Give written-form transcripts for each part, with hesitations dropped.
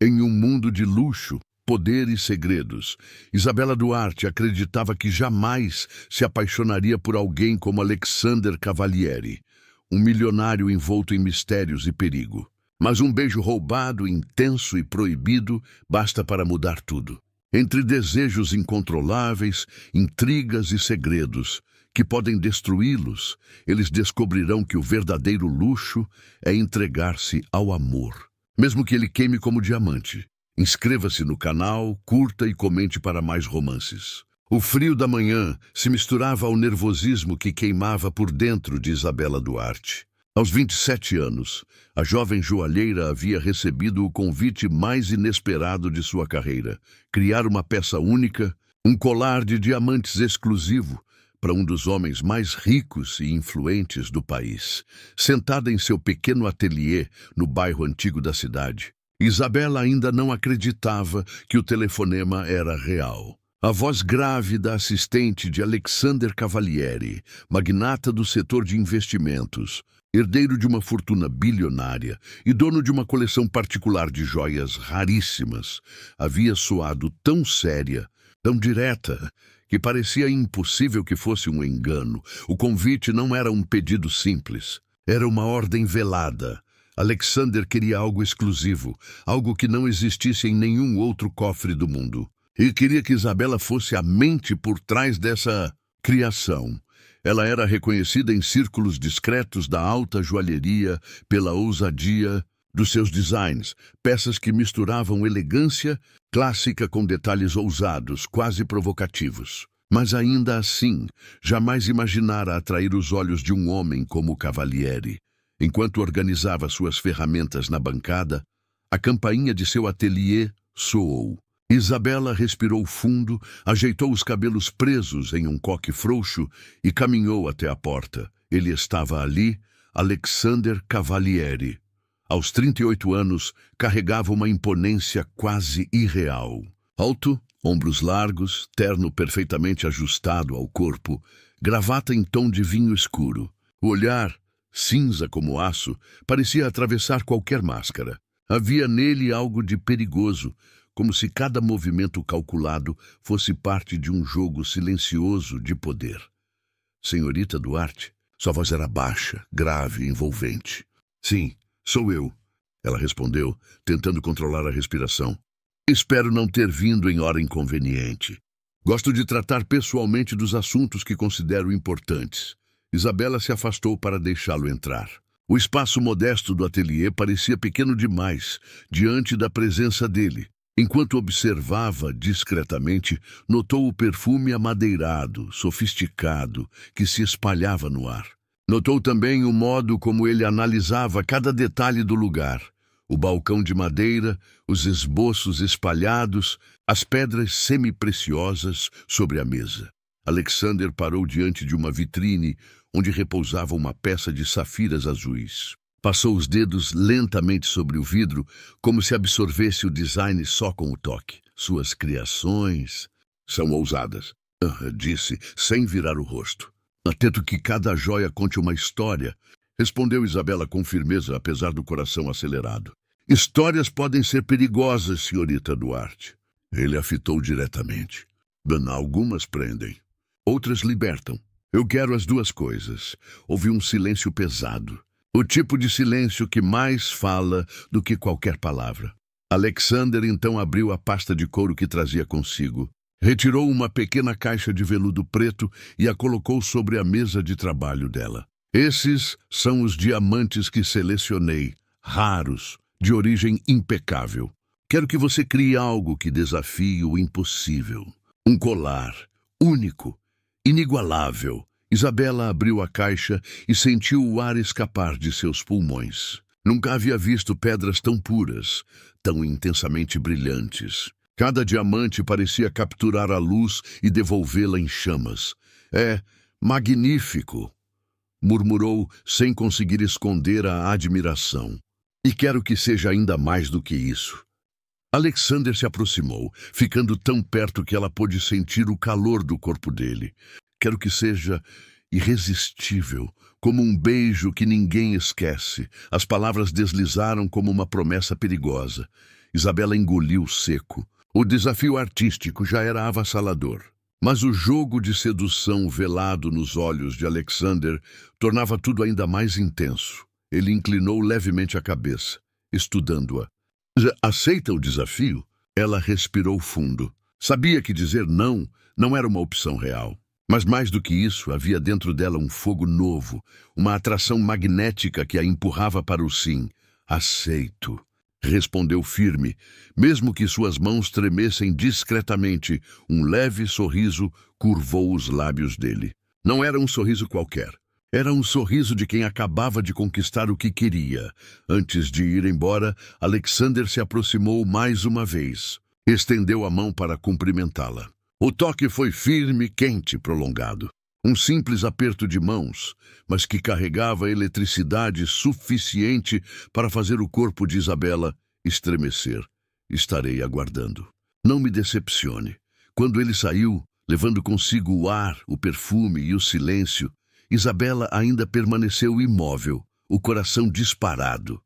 Em um mundo de luxo, poder e segredos, Isabela Duarte acreditava que jamais se apaixonaria por alguém como Alexander Cavalieri, um milionário envolto em mistérios e perigo. Mas um beijo roubado, intenso e proibido basta para mudar tudo. Entre desejos incontroláveis, intrigas e segredos que podem destruí-los, eles descobrirão que o verdadeiro luxo é entregar-se ao amor, mesmo que ele queime como diamante. Inscreva-se no canal, curta e comente para mais romances. O frio da manhã se misturava ao nervosismo que queimava por dentro de Isabela Duarte. Aos 27 anos, a jovem joalheira havia recebido o convite mais inesperado de sua carreira: criar uma peça única, um colar de diamantes exclusivo para um dos homens mais ricos e influentes do país. Sentada em seu pequeno ateliê no bairro antigo da cidade, Isabela ainda não acreditava que o telefonema era real. A voz grave da assistente de Alexander Cavalieri, magnata do setor de investimentos, herdeiro de uma fortuna bilionária e dono de uma coleção particular de joias raríssimas, havia soado tão séria, tão direta, que parecia impossível que fosse um engano. O convite não era um pedido simples, era uma ordem velada. Alexander queria algo exclusivo, algo que não existisse em nenhum outro cofre do mundo. E queria que Isabela fosse a mente por trás dessa criação. Ela era reconhecida em círculos discretos da alta joalheria pela ousadia dos seus designs, peças que misturavam elegância clássica com detalhes ousados, quase provocativos. Mas ainda assim, jamais imaginara atrair os olhos de um homem como Cavalieri. Enquanto organizava suas ferramentas na bancada, a campainha de seu ateliê soou. Isabela respirou fundo, ajeitou os cabelos presos em um coque frouxo e caminhou até a porta. Ele estava ali, Alexander Cavalieri. Aos 38 anos, carregava uma imponência quase irreal. Alto, ombros largos, terno perfeitamente ajustado ao corpo, gravata em tom de vinho escuro. O olhar, cinza como aço, parecia atravessar qualquer máscara. Havia nele algo de perigoso, como se cada movimento calculado fosse parte de um jogo silencioso de poder. Senhorita Duarte, sua voz era baixa, grave e envolvente. Sim, sou eu, ela respondeu, tentando controlar a respiração. Espero não ter vindo em hora inconveniente. Gosto de tratar pessoalmente dos assuntos que considero importantes. Isabela se afastou para deixá-lo entrar. O espaço modesto do ateliê parecia pequeno demais diante da presença dele. Enquanto observava discretamente, notou o perfume amadeirado, sofisticado, que se espalhava no ar. Notou também o modo como ele analisava cada detalhe do lugar. O balcão de madeira, os esboços espalhados, as pedras semi-preciosas sobre a mesa. Alexander parou diante de uma vitrine onde repousava uma peça de safiras azuis. Passou os dedos lentamente sobre o vidro, como se absorvesse o design só com o toque. Suas criações são ousadas, disse, sem virar o rosto. Atento que cada joia conte uma história, respondeu Isabela com firmeza, apesar do coração acelerado. Histórias podem ser perigosas, senhorita Duarte. Ele a fitou diretamente. Algumas prendem, outras libertam. Eu quero as duas coisas. Houve um silêncio pesado. O tipo de silêncio que mais fala do que qualquer palavra. Alexander então abriu a pasta de couro que trazia consigo. Retirou uma pequena caixa de veludo preto e a colocou sobre a mesa de trabalho dela. Esses são os diamantes que selecionei, raros, de origem impecável. Quero que você crie algo que desafie o impossível. Um colar, único, inigualável. Isabela abriu a caixa e sentiu o ar escapar de seus pulmões. Nunca havia visto pedras tão puras, tão intensamente brilhantes. Cada diamante parecia capturar a luz e devolvê-la em chamas. É magnífico, murmurou sem conseguir esconder a admiração. E quero que seja ainda mais do que isso. Alexander se aproximou, ficando tão perto que ela pôde sentir o calor do corpo dele. Quero que seja irresistível, como um beijo que ninguém esquece. As palavras deslizaram como uma promessa perigosa. Isabela engoliu seco. O desafio artístico já era avassalador. Mas o jogo de sedução velado nos olhos de Alexander tornava tudo ainda mais intenso. Ele inclinou levemente a cabeça, estudando-a. Aceita o desafio? Ela respirou fundo. Sabia que dizer não era uma opção real. Mas mais do que isso, havia dentro dela um fogo novo, uma atração magnética que a empurrava para o sim. Aceito. Respondeu firme, mesmo que suas mãos tremessem discretamente. Um leve sorriso curvou os lábios dele. Não era um sorriso qualquer. Era um sorriso de quem acabava de conquistar o que queria. Antes de ir embora, Alexander se aproximou mais uma vez. Estendeu a mão para cumprimentá-la. O toque foi firme, quente, prolongado. Um simples aperto de mãos, mas que carregava eletricidade suficiente para fazer o corpo de Isabela estremecer. Estarei aguardando. Não me decepcione. Quando ele saiu, levando consigo o ar, o perfume e o silêncio, Isabela ainda permaneceu imóvel, o coração disparado.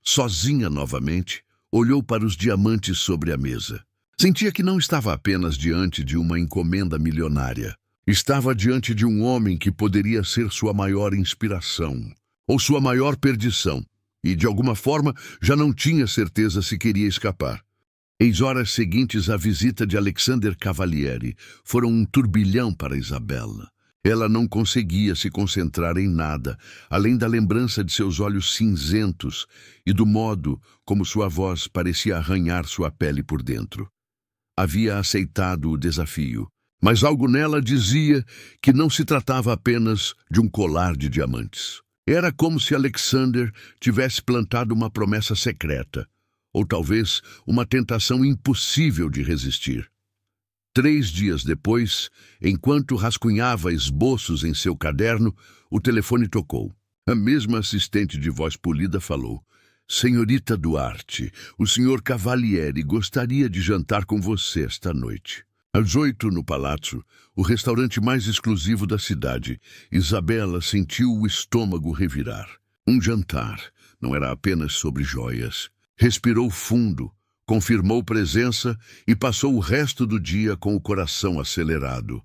Sozinha novamente, olhou para os diamantes sobre a mesa. Sentia que não estava apenas diante de uma encomenda milionária. Estava diante de um homem que poderia ser sua maior inspiração, ou sua maior perdição, e de alguma forma já não tinha certeza se queria escapar. As horas seguintes à visita de Alexander Cavalieri foram um turbilhão para Isabela. Ela não conseguia se concentrar em nada, além da lembrança de seus olhos cinzentos e do modo como sua voz parecia arranhar sua pele por dentro. Havia aceitado o desafio, mas algo nela dizia que não se tratava apenas de um colar de diamantes. Era como se Alexander tivesse plantado uma promessa secreta, ou talvez uma tentação impossível de resistir. 3 dias depois, enquanto rascunhava esboços em seu caderno, o telefone tocou. A mesma assistente de voz polida falou: "Senhorita Duarte, o senhor Cavalieri gostaria de jantar com você esta noite." Às 8 no Palácio, o restaurante mais exclusivo da cidade, Isabela sentiu o estômago revirar. Um jantar não era apenas sobre joias. Respirou fundo, confirmou presença e passou o resto do dia com o coração acelerado.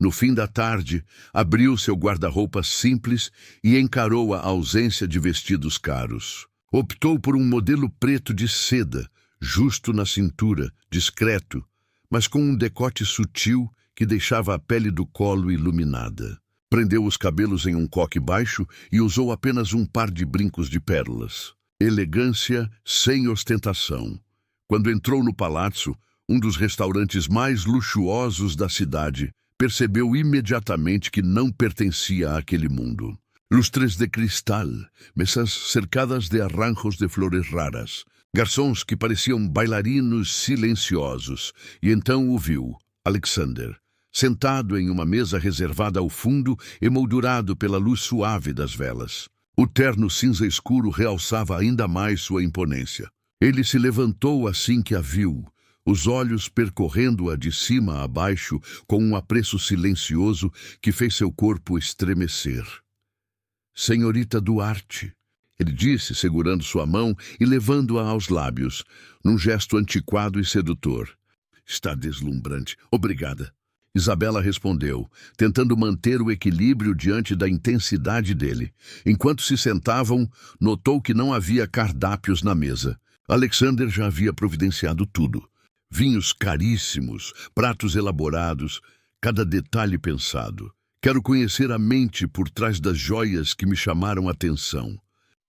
No fim da tarde, abriu seu guarda-roupa simples e encarou a ausência de vestidos caros. Optou por um modelo preto de seda, justo na cintura, discreto, mas com um decote sutil que deixava a pele do colo iluminada. Prendeu os cabelos em um coque baixo e usou apenas um par de brincos de pérolas. Elegância sem ostentação. Quando entrou no palácio, um dos restaurantes mais luxuosos da cidade, percebeu imediatamente que não pertencia àquele mundo. Lustres de cristal, mesas cercadas de arranjos de flores raras, garçons que pareciam bailarinos silenciosos, e então o viu, Alexander, sentado em uma mesa reservada ao fundo, emoldurado pela luz suave das velas. O terno cinza escuro realçava ainda mais sua imponência. Ele se levantou assim que a viu, os olhos percorrendo-a de cima a baixo com um apreço silencioso que fez seu corpo estremecer. "Senhorita Duarte", ele disse, segurando sua mão e levando-a aos lábios, num gesto antiquado e sedutor. "Está deslumbrante. Obrigada." Isabela respondeu, tentando manter o equilíbrio diante da intensidade dele. Enquanto se sentavam, notou que não havia cardápios na mesa. Alexander já havia providenciado tudo. Vinhos caríssimos, pratos elaborados, cada detalhe pensado. "Quero conhecer a mente por trás das joias que me chamaram a atenção",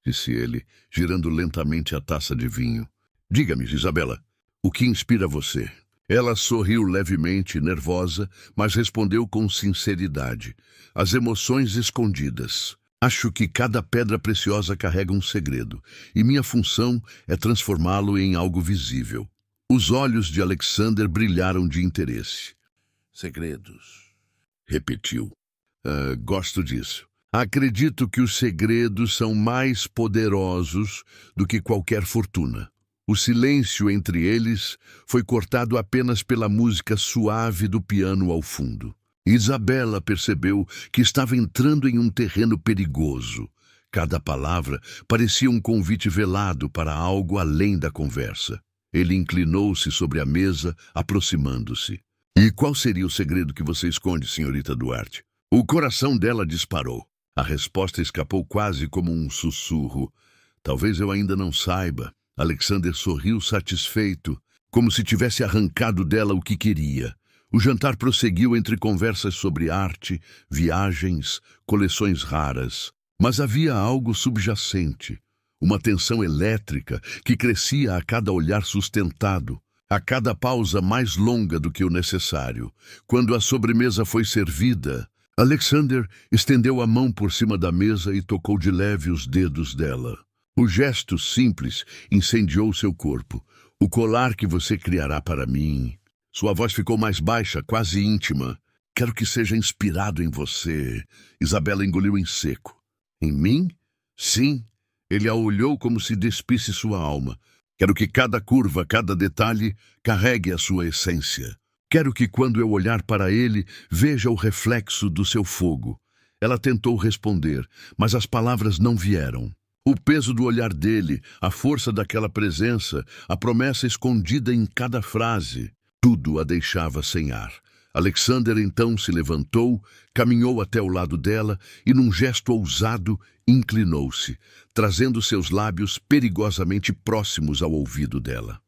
disse ele, girando lentamente a taça de vinho. "Diga-me, Isabela, o que inspira você?" Ela sorriu levemente, nervosa, mas respondeu com sinceridade. "As emoções escondidas. Acho que cada pedra preciosa carrega um segredo, e minha função é transformá-lo em algo visível." Os olhos de Alexander brilharam de interesse. "Segredos", repetiu. Gosto disso. Acredito que os segredos são mais poderosos do que qualquer fortuna." O silêncio entre eles foi cortado apenas pela música suave do piano ao fundo. Isabela percebeu que estava entrando em um terreno perigoso. Cada palavra parecia um convite velado para algo além da conversa. Ele inclinou-se sobre a mesa, aproximando-se. E qual seria o segredo que você esconde, senhorita Duarte? O coração dela disparou. A resposta escapou quase como um sussurro. Talvez eu ainda não saiba. Alexander sorriu satisfeito, como se tivesse arrancado dela o que queria. O jantar prosseguiu entre conversas sobre arte, viagens, coleções raras. Mas havia algo subjacente, uma tensão elétrica que crescia a cada olhar sustentado, a cada pausa mais longa do que o necessário. Quando a sobremesa foi servida, Alexander estendeu a mão por cima da mesa e tocou de leve os dedos dela. O gesto simples incendiou seu corpo. O colar que você criará para mim. Sua voz ficou mais baixa, quase íntima. Quero que seja inspirado em você. Isabela engoliu em seco. Em mim? Sim. Ele a olhou como se despisse sua alma. Quero que cada curva, cada detalhe, carregue a sua essência. Quero que quando eu olhar para ele, veja o reflexo do seu fogo. Ela tentou responder, mas as palavras não vieram. O peso do olhar dele, a força daquela presença, a promessa escondida em cada frase, tudo a deixava sem ar. Alexander então se levantou, caminhou até o lado dela e, num gesto ousado, inclinou-se, trazendo seus lábios perigosamente próximos ao ouvido dela.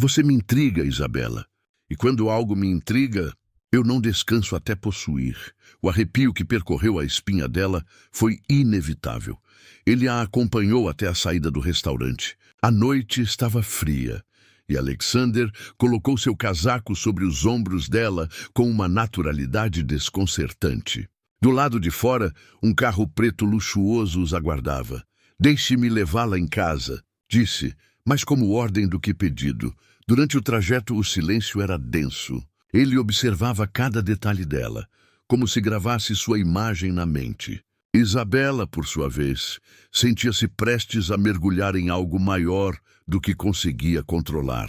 Você me intriga, Isabela. E quando algo me intriga, eu não descanso até possuir. O arrepio que percorreu a espinha dela foi inevitável. Ele a acompanhou até a saída do restaurante. A noite estava fria. E Alexander colocou seu casaco sobre os ombros dela com uma naturalidade desconcertante. Do lado de fora, um carro preto luxuoso os aguardava. Deixe-me levá-la em casa, disse, mais como ordem do que pedido. Durante o trajeto, o silêncio era denso. Ele observava cada detalhe dela, como se gravasse sua imagem na mente. Isabela, por sua vez, sentia-se prestes a mergulhar em algo maior do que conseguia controlar.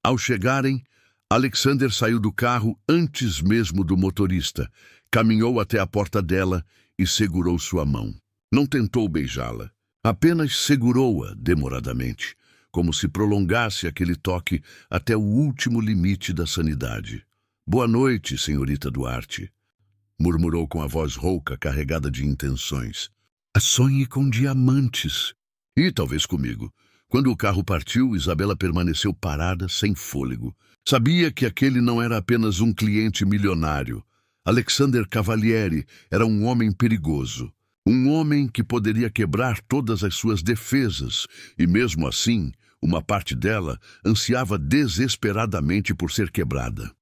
Ao chegarem, Alexander saiu do carro antes mesmo do motorista, caminhou até a porta dela e segurou sua mão. Não tentou beijá-la, apenas segurou-a demoradamente, como se prolongasse aquele toque até o último limite da sanidade. Boa noite, senhorita Duarte, murmurou com a voz rouca, carregada de intenções. Sonhe com diamantes. E talvez comigo. Quando o carro partiu, Isabela permaneceu parada, sem fôlego. Sabia que aquele não era apenas um cliente milionário. Alexander Cavalieri era um homem perigoso. Um homem que poderia quebrar todas as suas defesas. E mesmo assim, uma parte dela ansiava desesperadamente por ser quebrada.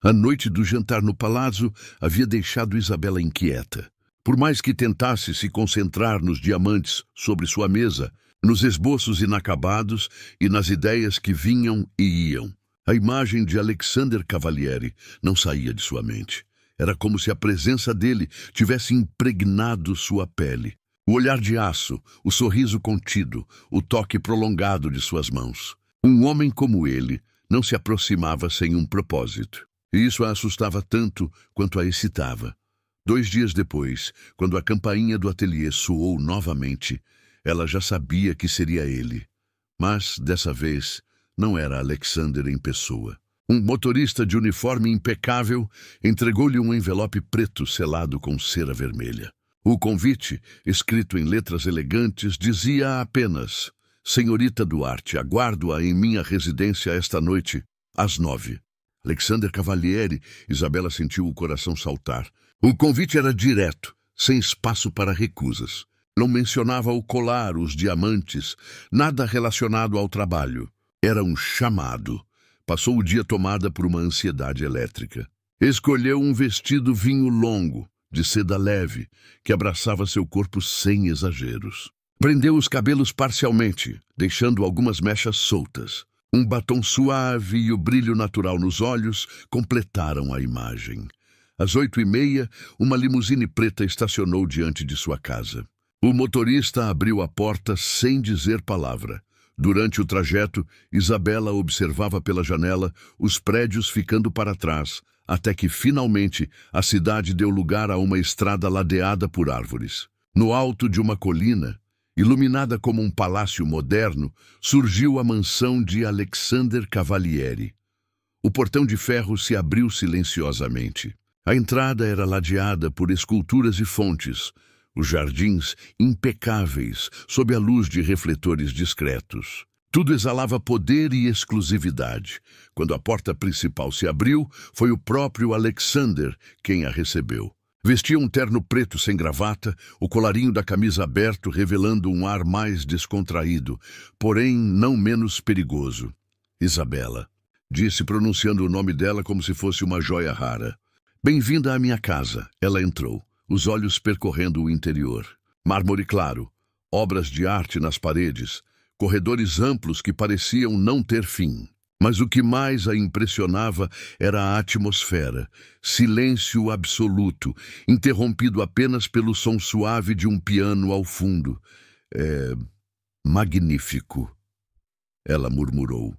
A noite do jantar no palácio havia deixado Isabela inquieta. Por mais que tentasse se concentrar nos diamantes sobre sua mesa, nos esboços inacabados e nas ideias que vinham e iam, a imagem de Alexander Cavalieri não saía de sua mente. Era como se a presença dele tivesse impregnado sua pele. O olhar de aço, o sorriso contido, o toque prolongado de suas mãos. Um homem como ele não se aproximava sem um propósito. E isso a assustava tanto quanto a excitava. 2 dias depois, quando a campainha do ateliê soou novamente, ela já sabia que seria ele. Mas, dessa vez, não era Alexander em pessoa. Um motorista de uniforme impecável entregou-lhe um envelope preto selado com cera vermelha. O convite, escrito em letras elegantes, dizia apenas: Senhorita Duarte, aguardo-a em minha residência esta noite, às 9. Alexander Cavalieri, Isabela sentiu o coração saltar. O convite era direto, sem espaço para recusas. Não mencionava o colar, os diamantes, nada relacionado ao trabalho. Era um chamado. Passou o dia tomada por uma ansiedade elétrica. Escolheu um vestido vinho longo, de seda leve, que abraçava seu corpo sem exageros. Prendeu os cabelos parcialmente, deixando algumas mechas soltas. Um batom suave e o brilho natural nos olhos completaram a imagem. Às 8h30, uma limusine preta estacionou diante de sua casa. O motorista abriu a porta sem dizer palavra. Durante o trajeto, Isabela observava pela janela os prédios ficando para trás, até que, finalmente, a cidade deu lugar a uma estrada ladeada por árvores. No alto de uma colina, Iluminada como um palácio moderno, surgiu a mansão de Alexander Cavalieri. O portão de ferro se abriu silenciosamente. A entrada era ladeada por esculturas e fontes, os jardins impecáveis sob a luz de refletores discretos. Tudo exalava poder e exclusividade. Quando a porta principal se abriu, foi o próprio Alexander quem a recebeu. Vestia um terno preto sem gravata, o colarinho da camisa aberto revelando um ar mais descontraído, porém não menos perigoso. Isabela, disse pronunciando o nome dela como se fosse uma joia rara. Bem-vinda à minha casa. Ela entrou, os olhos percorrendo o interior. Mármore claro, obras de arte nas paredes, corredores amplos que pareciam não ter fim. Mas o que mais a impressionava era a atmosfera, silêncio absoluto, interrompido apenas pelo som suave de um piano ao fundo. Magnífico, ela murmurou.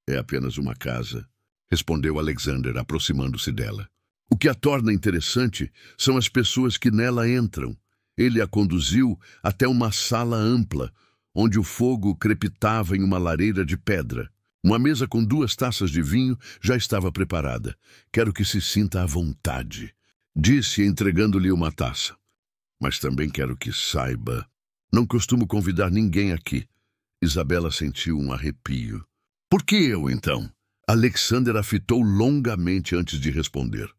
É apenas uma casa, respondeu Alexander, aproximando-se dela. O que a torna interessante são as pessoas que nela entram. Ele a conduziu até uma sala ampla, onde o fogo crepitava em uma lareira de pedra. Uma mesa com 2 taças de vinho já estava preparada. Quero que se sinta à vontade, disse, entregando-lhe uma taça. Mas também quero que saiba. Não costumo convidar ninguém aqui. Isabela sentiu um arrepio. Por que eu, então? Alexander a fitou longamente antes de responder.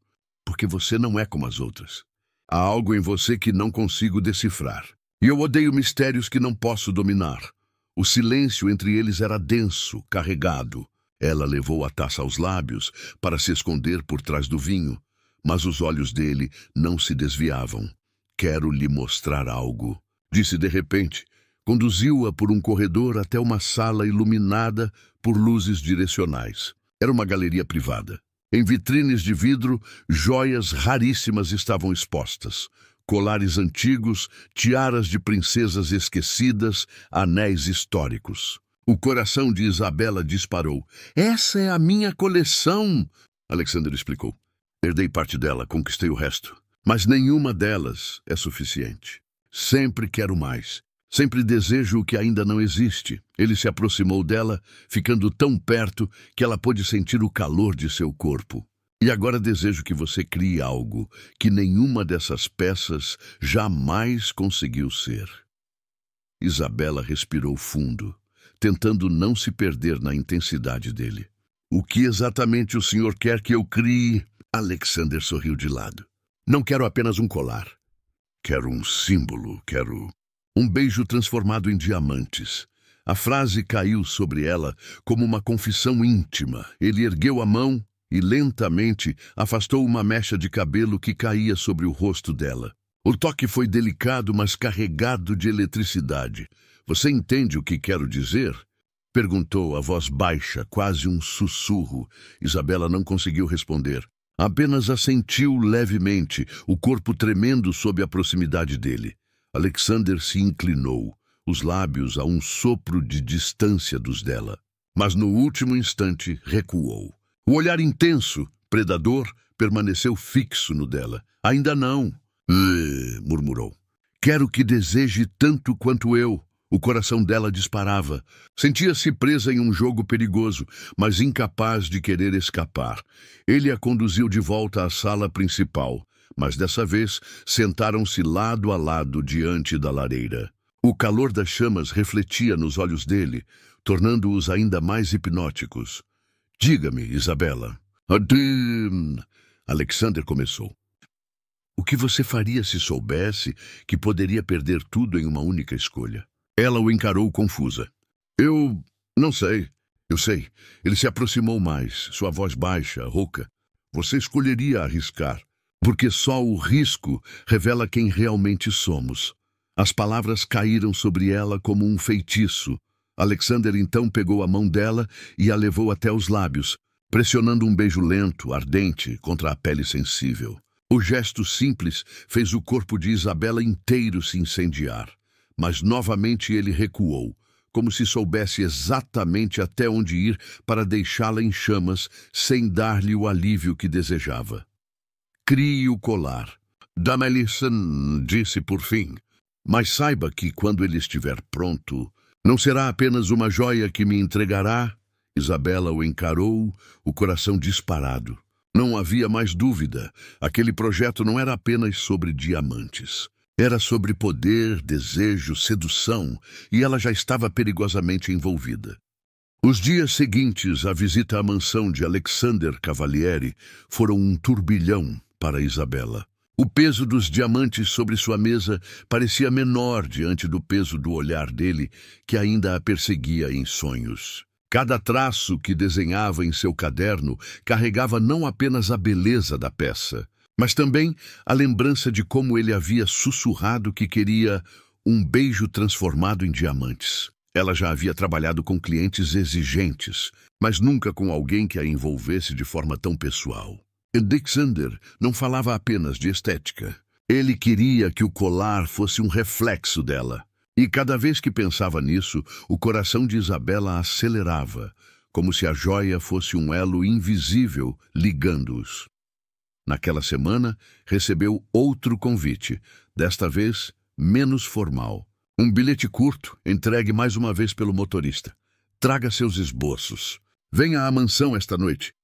Porque você não é como as outras. Há algo em você que não consigo decifrar. E eu odeio mistérios que não posso dominar. O silêncio entre eles era denso, carregado. Ela levou a taça aos lábios para se esconder por trás do vinho, mas os olhos dele não se desviavam. Quero lhe mostrar algo, disse de repente. Conduziu-a por um corredor até uma sala iluminada por luzes direcionais. Era uma galeria privada. Em vitrines de vidro, joias raríssimas estavam expostas. Colares antigos, tiaras de princesas esquecidas, anéis históricos. O coração de Isabela disparou. Essa é a minha coleção, Alexander explicou. Herdei parte dela, conquistei o resto. Mas nenhuma delas é suficiente. Sempre quero mais. Sempre desejo o que ainda não existe. Ele se aproximou dela, ficando tão perto que ela pôde sentir o calor de seu corpo. E agora desejo que você crie algo que nenhuma dessas peças jamais conseguiu ser. Isabela respirou fundo, tentando não se perder na intensidade dele. O que exatamente o senhor quer que eu crie? Alexander sorriu de lado. Não quero apenas um colar. Quero um símbolo, quero um beijo transformado em diamantes. A frase caiu sobre ela como uma confissão íntima. Ele ergueu a mão e lentamente afastou uma mecha de cabelo que caía sobre o rosto dela. O toque foi delicado, mas carregado de eletricidade. Você entende o que quero dizer? Perguntou a voz baixa, quase um sussurro. Isabela não conseguiu responder. Apenas assentiu levemente, o corpo tremendo sob a proximidade dele. Alexander se inclinou, os lábios a um sopro de distância dos dela. Mas no último instante recuou. O olhar intenso, predador, permaneceu fixo no dela. Ainda não, murmurou. Quero que deseje tanto quanto eu. O coração dela disparava. Sentia-se presa em um jogo perigoso, mas incapaz de querer escapar. Ele a conduziu de volta à sala principal, mas dessa vez sentaram-se lado a lado diante da lareira. O calor das chamas refletia nos olhos dele, tornando-os ainda mais hipnóticos. Diga-me, Isabela. Alexander começou. O que você faria se soubesse que poderia perder tudo em uma única escolha? Ela o encarou confusa. Eu não sei. Eu sei. Ele se aproximou mais, sua voz baixa, rouca. Você escolheria arriscar, porque só o risco revela quem realmente somos. As palavras caíram sobre ela como um feitiço. Alexander então pegou a mão dela e a levou até os lábios, pressionando um beijo lento, ardente, contra a pele sensível. O gesto simples fez o corpo de Isabela inteiro se incendiar. Mas novamente ele recuou, como se soubesse exatamente até onde ir para deixá-la em chamas, sem dar-lhe o alívio que desejava. Crie o colar. Damelison disse por fim. Mas saiba que, quando ele estiver pronto, não será apenas uma joia que me entregará. Isabela o encarou, o coração disparado. Não havia mais dúvida. Aquele projeto não era apenas sobre diamantes. Era sobre poder, desejo, sedução, e ela já estava perigosamente envolvida. Os dias seguintes à visita à mansão de Alexander Cavalieri foram um turbilhão para Isabela. O peso dos diamantes sobre sua mesa parecia menor diante do peso do olhar dele, que ainda a perseguia em sonhos. Cada traço que desenhava em seu caderno carregava não apenas a beleza da peça, mas também a lembrança de como ele havia sussurrado que queria um beijo transformado em diamantes. Ela já havia trabalhado com clientes exigentes, mas nunca com alguém que a envolvesse de forma tão pessoal. Alexander não falava apenas de estética. Ele queria que o colar fosse um reflexo dela. E cada vez que pensava nisso, o coração de Isabela acelerava, como se a joia fosse um elo invisível ligando-os. Naquela semana, recebeu outro convite, desta vez menos formal. Um bilhete curto, entregue mais uma vez pelo motorista. Traga seus esboços. Venha à mansão esta noite.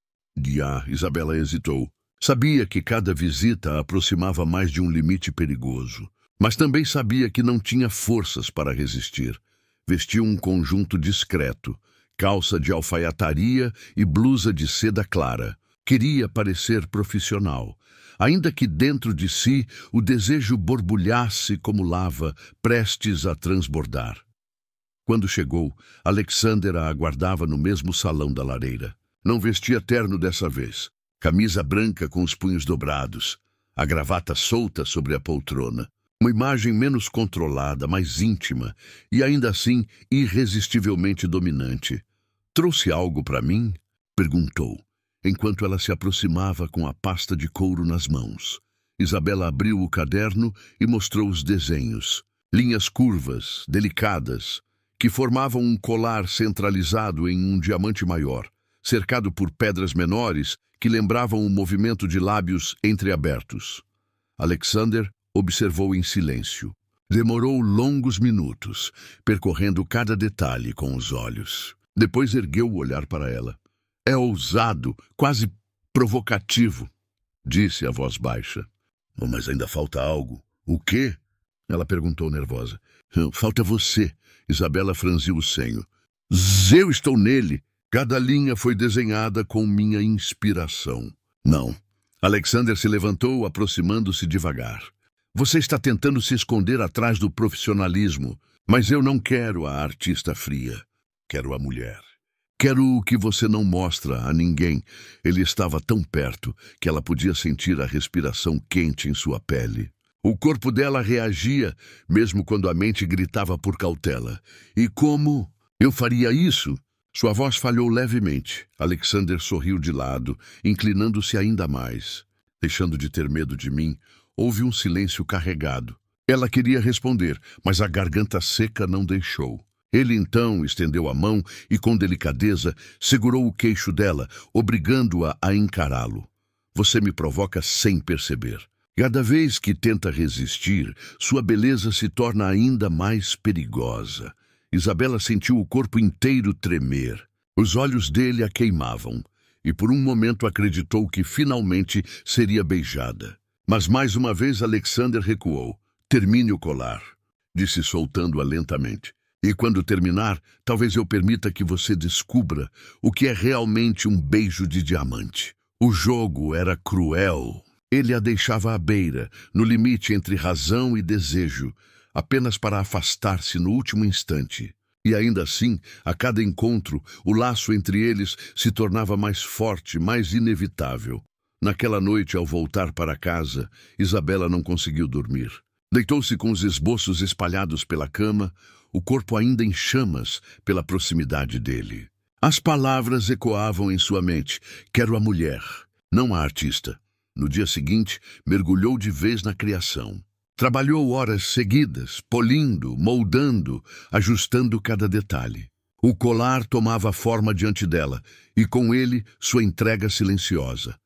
Isabela hesitou. Sabia que cada visita a aproximava mais de um limite perigoso, mas também sabia que não tinha forças para resistir. Vestiu um conjunto discreto, calça de alfaiataria e blusa de seda clara. Queria parecer profissional, ainda que dentro de si o desejo borbulhasse como lava, prestes a transbordar. Quando chegou, Alexander a aguardava no mesmo salão da lareira. Não vestia terno dessa vez. Camisa branca com os punhos dobrados, a gravata solta sobre a poltrona. Uma imagem menos controlada, mais íntima e ainda assim irresistivelmente dominante. "Trouxe algo para mim?" perguntou, enquanto ela se aproximava com a pasta de couro nas mãos. Isabela abriu o caderno e mostrou os desenhos. Linhas curvas, delicadas, que formavam um colar centralizado em um diamante maior, cercado por pedras menores que lembravam o movimento de lábios entreabertos. Alexander observou em silêncio. Demorou longos minutos, percorrendo cada detalhe com os olhos. Depois ergueu o olhar para ela. "É ousado, quase provocativo", disse a voz baixa. "Oh, mas ainda falta algo." "O quê?" ela perguntou nervosa. "Falta você." Isabela franziu o senho. "Eu estou nele." Cada linha foi desenhada com minha inspiração. "Não." Alexander se levantou, aproximando-se devagar. "Você está tentando se esconder atrás do profissionalismo, mas eu não quero a artista fria. Quero a mulher. Quero o que você não mostra a ninguém." Ele estava tão perto que ela podia sentir a respiração quente em sua pele. O corpo dela reagia, mesmo quando a mente gritava por cautela. "E como eu faria isso?" Sua voz falhou levemente. Alexander sorriu de lado, inclinando-se ainda mais. "Deixando de ter medo de mim." Houve um silêncio carregado. Ela queria responder, mas a garganta seca não deixou. Ele então estendeu a mão e, com delicadeza, segurou o queixo dela, obrigando-a a encará-lo. "Você me provoca sem perceber. Cada vez que tenta resistir, sua beleza se torna ainda mais perigosa." Isabela sentiu o corpo inteiro tremer. Os olhos dele a queimavam, e por um momento acreditou que finalmente seria beijada. Mas mais uma vez Alexander recuou. "Termine o colar", disse, soltando-a lentamente. "E quando terminar, talvez eu permita que você descubra o que é realmente um beijo de diamante." O jogo era cruel. Ele a deixava à beira, no limite entre razão e desejo, apenas para afastar-se no último instante. E ainda assim, a cada encontro, o laço entre eles se tornava mais forte, mais inevitável. Naquela noite, ao voltar para casa, Isabela não conseguiu dormir. Deitou-se com os esboços espalhados pela cama, o corpo ainda em chamas pela proximidade dele. As palavras ecoavam em sua mente. "Quero a mulher, não a artista." No dia seguinte, mergulhou de vez na criação. Trabalhou horas seguidas, polindo, moldando, ajustando cada detalhe. O colar tomava forma diante dela, e com ele sua entrega silenciosa.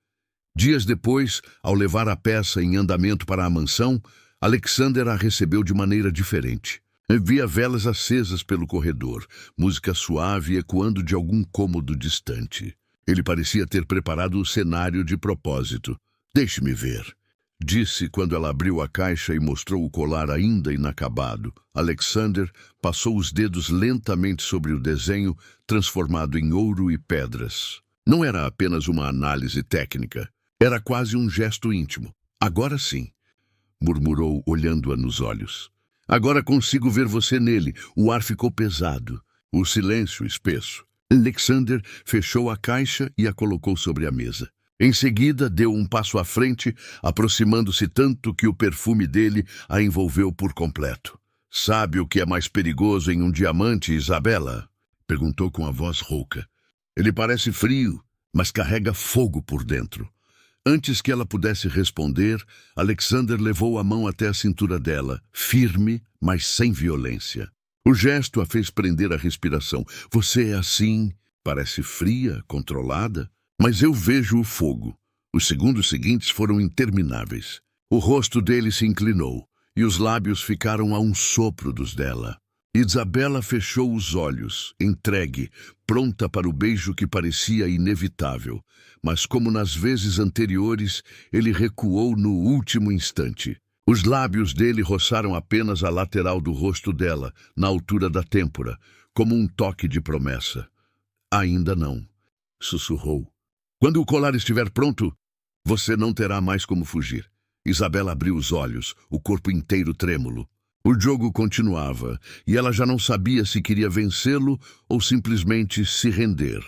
Dias depois, ao levar a peça em andamento para a mansão, Alexander a recebeu de maneira diferente. Via velas acesas pelo corredor, música suave ecoando de algum cômodo distante. Ele parecia ter preparado o cenário de propósito. "Deixe-me ver", disse quando ela abriu a caixa e mostrou o colar ainda inacabado. Alexander passou os dedos lentamente sobre o desenho, transformado em ouro e pedras. Não era apenas uma análise técnica, era quase um gesto íntimo. "Agora sim", murmurou, olhando-a nos olhos. "Agora consigo ver você nele." O ar ficou pesado, o silêncio espesso. Alexander fechou a caixa e a colocou sobre a mesa. Em seguida, deu um passo à frente, aproximando-se tanto que o perfume dele a envolveu por completo. "Sabe o que é mais perigoso em um diamante, Isabela?" perguntou com a voz rouca. "Ele parece frio, mas carrega fogo por dentro." Antes que ela pudesse responder, Alexander levou a mão até a cintura dela, firme, mas sem violência. O gesto a fez prender a respiração. "Você é assim, parece fria, controlada, mas eu vejo o fogo." Os segundos seguintes foram intermináveis. O rosto dele se inclinou, e os lábios ficaram a um sopro dos dela. Isabela fechou os olhos, entregue, pronta para o beijo que parecia inevitável. Mas, como nas vezes anteriores, ele recuou no último instante. Os lábios dele roçaram apenas a lateral do rosto dela, na altura da têmpora, como um toque de promessa. "Ainda não", sussurrou. "Quando o colar estiver pronto, você não terá mais como fugir." Isabela abriu os olhos, o corpo inteiro trêmulo. O jogo continuava, e ela já não sabia se queria vencê-lo ou simplesmente se render.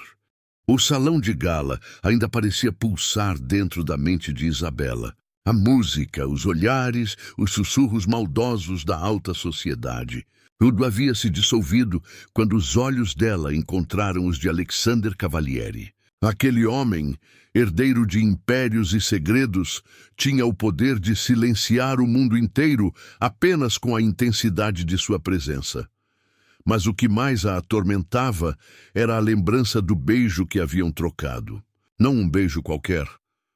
O salão de gala ainda parecia pulsar dentro da mente de Isabela. A música, os olhares, os sussurros maldosos da alta sociedade. Tudo havia se dissolvido quando os olhos dela encontraram os de Alexander Cavalieri. Aquele homem, herdeiro de impérios e segredos, tinha o poder de silenciar o mundo inteiro apenas com a intensidade de sua presença. Mas o que mais a atormentava era a lembrança do beijo que haviam trocado. Não um beijo qualquer,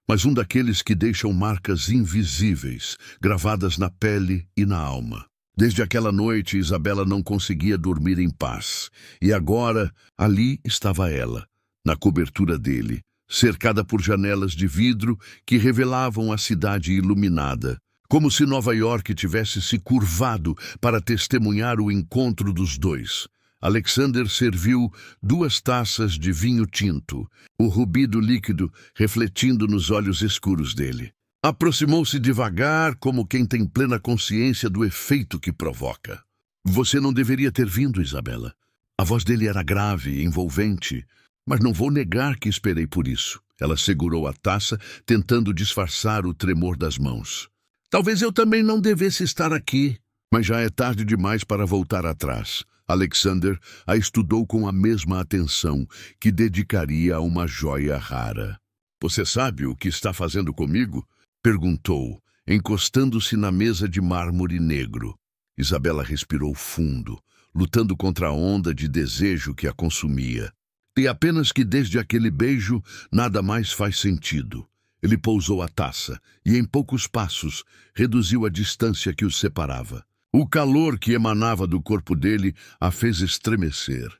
mas um daqueles que deixam marcas invisíveis, gravadas na pele e na alma. Desde aquela noite, Isabela não conseguia dormir em paz. E agora, ali estava ela, na cobertura dele, cercada por janelas de vidro que revelavam a cidade iluminada, como se Nova York tivesse se curvado para testemunhar o encontro dos dois. Alexander serviu 2 taças de vinho tinto, o rubido líquido refletindo nos olhos escuros dele. Aproximou-se devagar, como quem tem plena consciência do efeito que provoca. "Você não deveria ter vindo, Isabela." A voz dele era grave e envolvente, mas não vou negar que esperei por isso. Ela segurou a taça, tentando disfarçar o tremor das mãos. "Talvez eu também não devesse estar aqui, mas já é tarde demais para voltar atrás." Alexander a estudou com a mesma atenção que dedicaria a uma joia rara. "Você sabe o que está fazendo comigo?" perguntou, encostando-se na mesa de mármore negro. Isabela respirou fundo, lutando contra a onda de desejo que a consumia. E apenas que desde aquele beijo nada mais faz sentido. Ele pousou a taça e, em poucos passos, reduziu a distância que os separava. O calor que emanava do corpo dele a fez estremecer.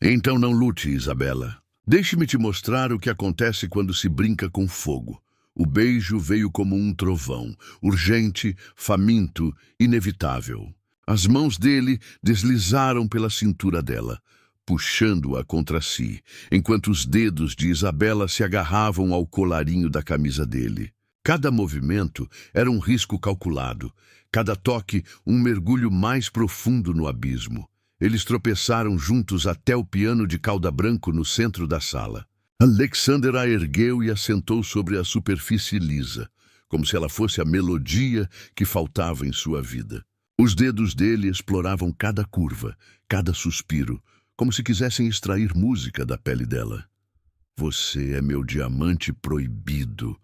"Então não lute, Isabela. Deixe-me te mostrar o que acontece quando se brinca com fogo." O beijo veio como um trovão, urgente, faminto, inevitável. As mãos dele deslizaram pela cintura dela, puxando-a contra si, enquanto os dedos de Isabela se agarravam ao colarinho da camisa dele. Cada movimento era um risco calculado, cada toque um mergulho mais profundo no abismo. Eles tropeçaram juntos até o piano de cauda branco no centro da sala. Alexander a ergueu e a sentou sobre a superfície lisa, como se ela fosse a melodia que faltava em sua vida. Os dedos dele exploravam cada curva, cada suspiro, como se quisessem extrair música da pele dela. "Você é meu diamante proibido",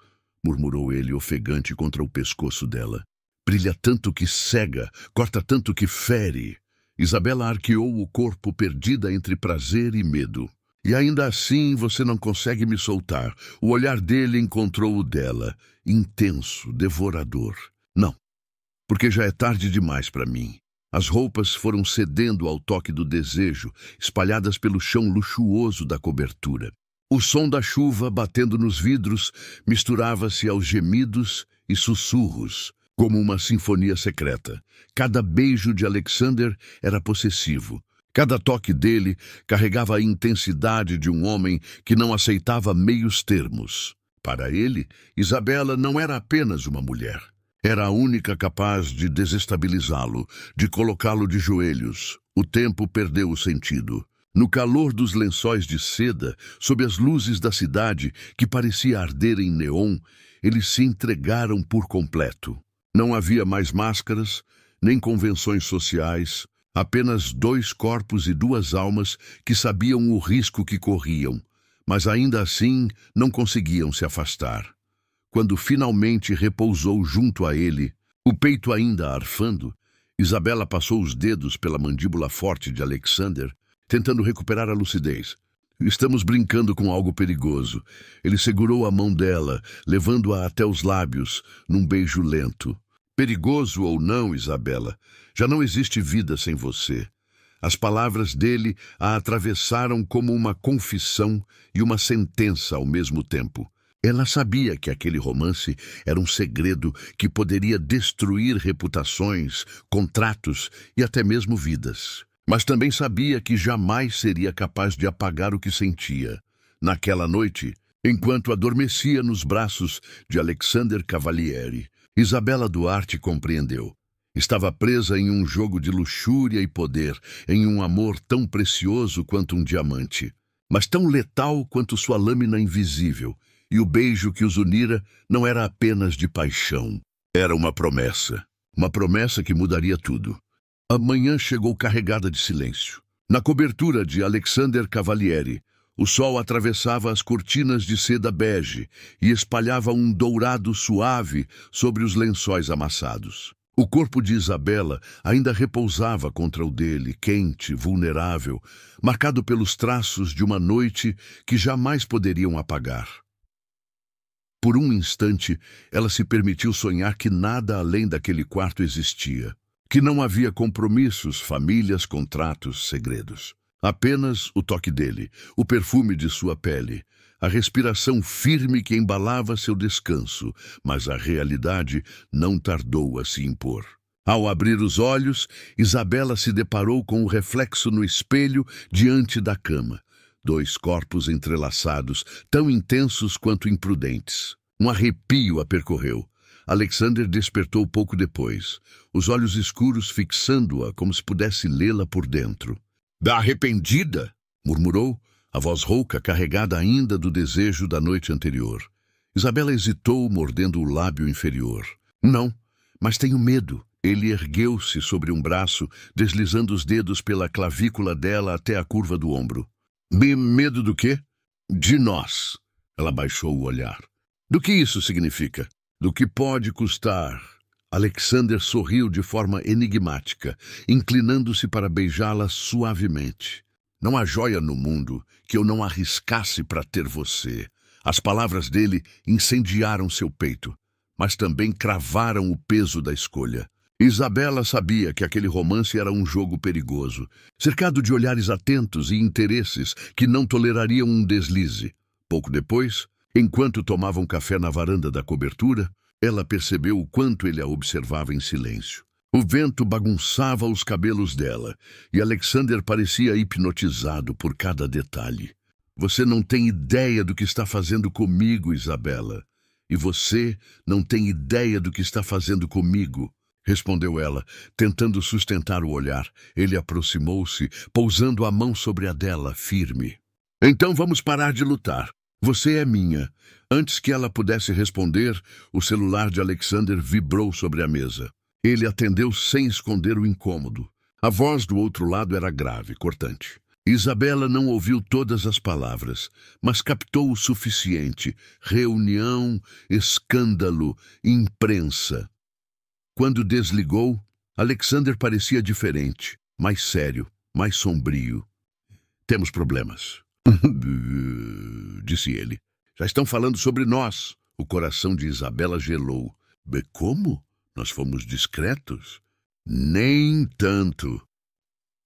murmurou ele ofegante contra o pescoço dela. "Brilha tanto que cega, corta tanto que fere." Isabela arqueou o corpo, perdida entre prazer e medo. "E ainda assim você não consegue me soltar." O olhar dele encontrou o dela, intenso, devorador. "Não, porque já é tarde demais para mim. As roupas foram cedendo ao toque do desejo, espalhadas pelo chão luxuoso da cobertura. O som da chuva batendo nos vidros misturava-se aos gemidos e sussurros, como uma sinfonia secreta. Cada beijo de Alexander era possessivo. Cada toque dele carregava a intensidade de um homem que não aceitava meios termos. Para ele, Isabela não era apenas uma mulher. Era a única capaz de desestabilizá-lo, de colocá-lo de joelhos. O tempo perdeu o sentido. No calor dos lençóis de seda, sob as luzes da cidade, que parecia arder em neon, eles se entregaram por completo. Não havia mais máscaras, nem convenções sociais, apenas dois corpos e duas almas que sabiam o risco que corriam, mas ainda assim não conseguiam se afastar. Quando finalmente repousou junto a ele, o peito ainda arfando, Isabela passou os dedos pela mandíbula forte de Alexander, tentando recuperar a lucidez. Estamos brincando com algo perigoso. Ele segurou a mão dela, levando-a até os lábios, num beijo lento. Perigoso ou não, Isabela, já não existe vida sem você. As palavras dele a atravessaram como uma confissão e uma sentença ao mesmo tempo. Ela sabia que aquele romance era um segredo que poderia destruir reputações, contratos e até mesmo vidas. Mas também sabia que jamais seria capaz de apagar o que sentia. Naquela noite, enquanto adormecia nos braços de Alexander Cavalieri, Isabela Duarte compreendeu. Estava presa em um jogo de luxúria e poder, em um amor tão precioso quanto um diamante, mas tão letal quanto sua lâmina invisível. E o beijo que os unira não era apenas de paixão. Era uma promessa que mudaria tudo. A manhã chegou carregada de silêncio. Na cobertura de Alexander Cavalieri, o sol atravessava as cortinas de seda bege e espalhava um dourado suave sobre os lençóis amassados. O corpo de Isabela ainda repousava contra o dele, quente, vulnerável, marcado pelos traços de uma noite que jamais poderiam apagar. Por um instante, ela se permitiu sonhar que nada além daquele quarto existia, que não havia compromissos, famílias, contratos, segredos. Apenas o toque dele, o perfume de sua pele, a respiração firme que embalava seu descanso, mas a realidade não tardou a se impor. Ao abrir os olhos, Isabela se deparou com o reflexo no espelho diante da cama. Dois corpos entrelaçados, tão intensos quanto imprudentes. Um arrepio a percorreu. Alexander despertou pouco depois, os olhos escuros fixando-a como se pudesse lê-la por dentro. "Arrependida?" murmurou, a voz rouca carregada ainda do desejo da noite anterior. Isabela hesitou, mordendo o lábio inferior. "Não, mas tenho medo." Ele ergueu-se sobre um braço, deslizando os dedos pela clavícula dela até a curva do ombro. Medo do quê?" "De nós." Ela baixou o olhar. "Do que isso significa?" "Do que pode custar." Alexander sorriu de forma enigmática, inclinando-se para beijá-la suavemente. "Não há joia no mundo que eu não arriscasse para ter você." As palavras dele incendiaram seu peito, mas também cravaram o peso da escolha. Isabela sabia que aquele romance era um jogo perigoso, cercado de olhares atentos e interesses que não tolerariam um deslize. Pouco depois, enquanto tomavam café na varanda da cobertura, ela percebeu o quanto ele a observava em silêncio. O vento bagunçava os cabelos dela, e Alexander parecia hipnotizado por cada detalhe. "Você não tem ideia do que está fazendo comigo, Isabela. E você não tem ideia do que está fazendo comigo." Respondeu ela, tentando sustentar o olhar. Ele aproximou-se, pousando a mão sobre a dela, firme. "Então vamos parar de lutar. Você é minha." Antes que ela pudesse responder, o celular de Alexander vibrou sobre a mesa. Ele atendeu sem esconder o incômodo. A voz do outro lado era grave, cortante. Isabela não ouviu todas as palavras, mas captou o suficiente. Reunião, escândalo, imprensa. Quando desligou, Alexander parecia diferente, mais sério, mais sombrio. "Temos problemas." disse ele. "Já estão falando sobre nós." O coração de Isabela gelou. Como?" Nós fomos discretos? Nem tanto,